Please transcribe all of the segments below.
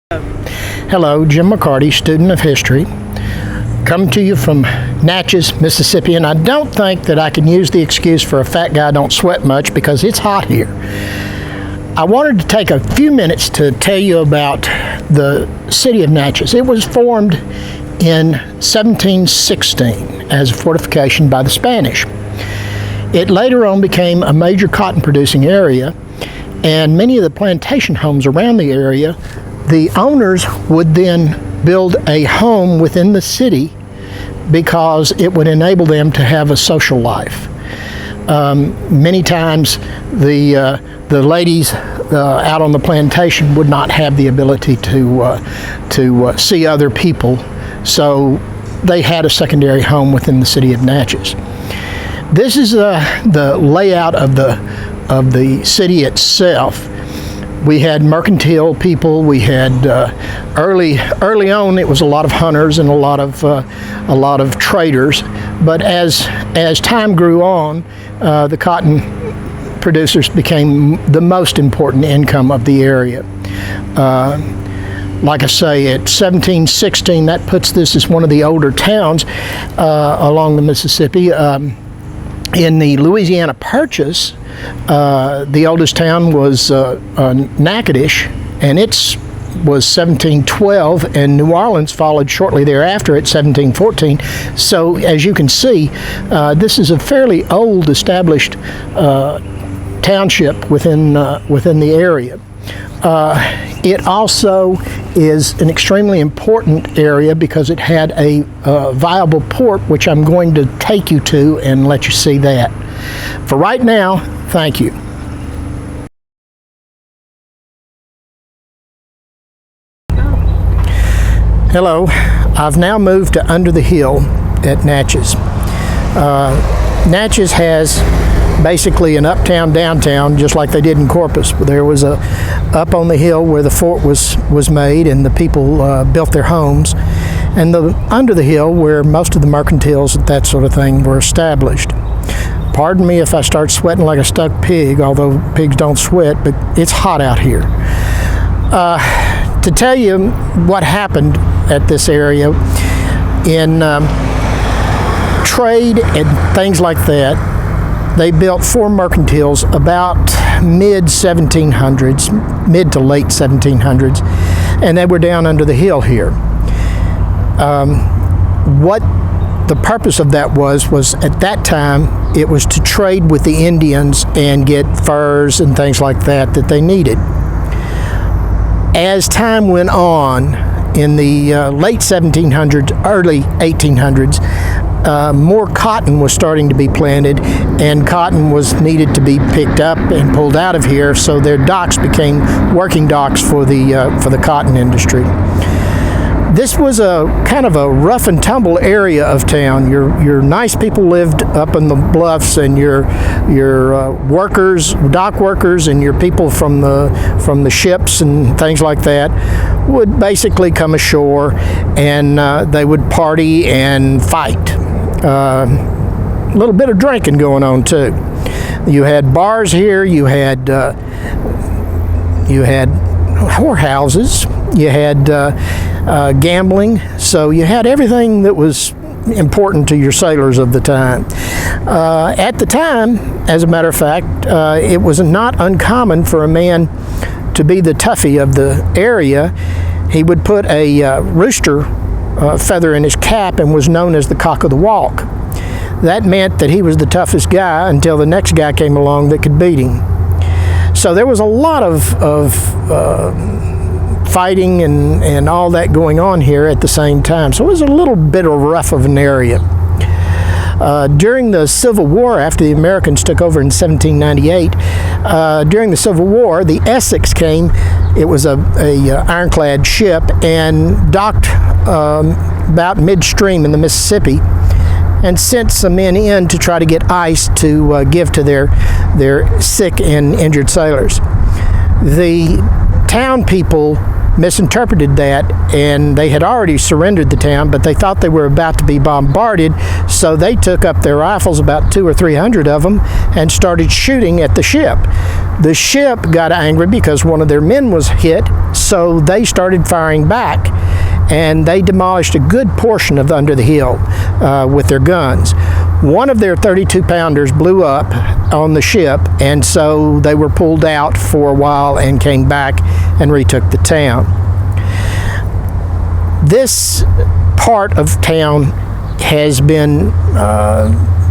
Hello, Jim McCarty, student of history, coming to you from Natchez, Mississippi, and I don't think that I can use the excuse for a fat guy don't sweat much because it's hot here. I wanted to take a few minutes to tell you about the city of Natchez. It was formed in 1716 as a fortification by the Spanish. It later on became a major cotton producing area, and many of the plantation homes around the area, the owners would then build a home within the city because it would enable them to have a social life. Many times the ladies out on the plantation would not have the ability to see other people, so they had a secondary home within the city of Natchez. This is the layout of the city itself. We had mercantile people. We had early on. It was a lot of hunters and a lot of traders. But as time grew on, the cotton producers became the most important income of the area. Like I say, at 1716, that puts this as one of the older towns along the Mississippi. In the Louisiana Purchase, the oldest town was Natchez, and it was 1712, and New Orleans followed shortly thereafter at 1714. So as you can see, this is a fairly old established township within the area. It also is an extremely important area because it had a viable port, which I'm going to take you to and let you see that. For right now, thank you. Hello, I've now moved to under the hill at Natchez. Natchez has basically an uptown downtown, just like they did in Corpus. There was a up on the hill where the fort was made and the people built their homes, and under the hill where most of the mercantiles and that sort of thing were established. Pardon me if I start sweating like a stuck pig, although pigs don't sweat, but it's hot out here. To tell you what happened at this area in trade and things like that, they built 4 mercantiles about mid to late 1700s, and they were down under the hill here. What the purpose of that was at that time, it was to trade with the Indians and get furs and things like that they needed. As time went on, in the late 1700s, early 1800s, more cotton was starting to be planted, and cotton was needed to be picked up and pulled out of here, so their docks became working docks for the cotton industry. This was a kind of a rough and tumble area of town. Your nice people lived up in the bluffs, and your workers, dock workers, and your people from the ships and things like that would basically come ashore, and they would party and fight. A little bit of drinking going on too. You had bars here. You had whorehouses. You had gambling. So you had everything that was important to your sailors of the time. At the time, as a matter of fact, it was not uncommon for a man to be the toughie of the area. He would put a rooster feather in his cap and was known as the cock of the walk. That meant that he was the toughest guy until the next guy came along that could beat him. So there was a lot of fighting and all that going on here at the same time. So it was a little bit of rough of an area. During the Civil War, after the Americans took over in 1798, during the Civil War, the Essex came. It was a ironclad ship and docked about midstream in the Mississippi, and sent some men in to try to get ice to give to their sick and injured sailors. The town people misinterpreted that, and they had already surrendered the town, but they thought they were about to be bombarded, so they took up their rifles, about 200 or 300 of them, and started shooting at the ship, The ship got angry because one of their men was hit, so they started firing back, and they demolished a good portion of under the hill with their guns. One of their 32-pounders blew up on the ship, and so they were pulled out for a while and came back and retook the town. This part of town has been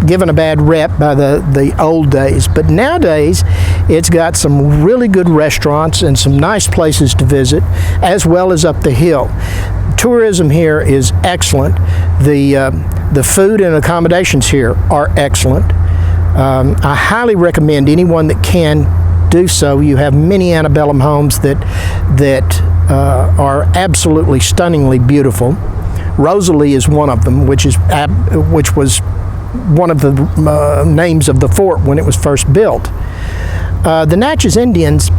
given a bad rep by the old days, but nowadays it's got some really good restaurants and some nice places to visit, as well as up the hill. Tourism here is excellent. The food and accommodations here are excellent. I highly recommend anyone that can do so. You have many antebellum homes that are absolutely stunningly beautiful. Rosalie is one of them, which was one of the names of the fort when it was first built. The Natchez Indians, in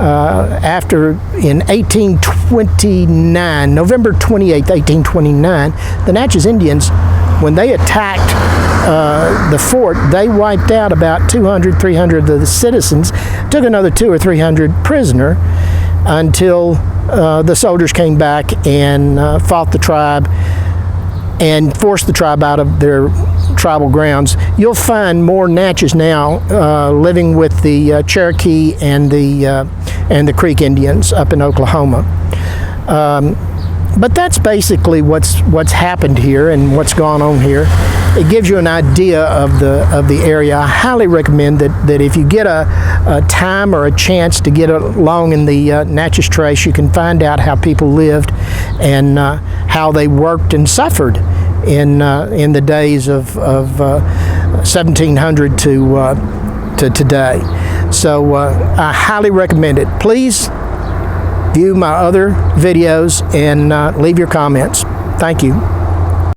1829, November 28, 1829, the Natchez Indians, when they attacked the fort, they wiped out about 200, 300 of the citizens, took another 200 or 300 prisoner until the soldiers came back and fought the tribe and forced the tribe out of their tribal grounds. You'll find more Natchez now living with the Cherokee and the Creek Indians up in Oklahoma. But that's basically what's happened here and what's gone on here. It gives you an idea of the area. I highly recommend that if you get a time or a chance to get along in the Natchez Trace, you can find out how people lived and how they worked and suffered in the days of 1700 to today. So I highly recommend it. Please view my other videos and leave your comments. Thank you.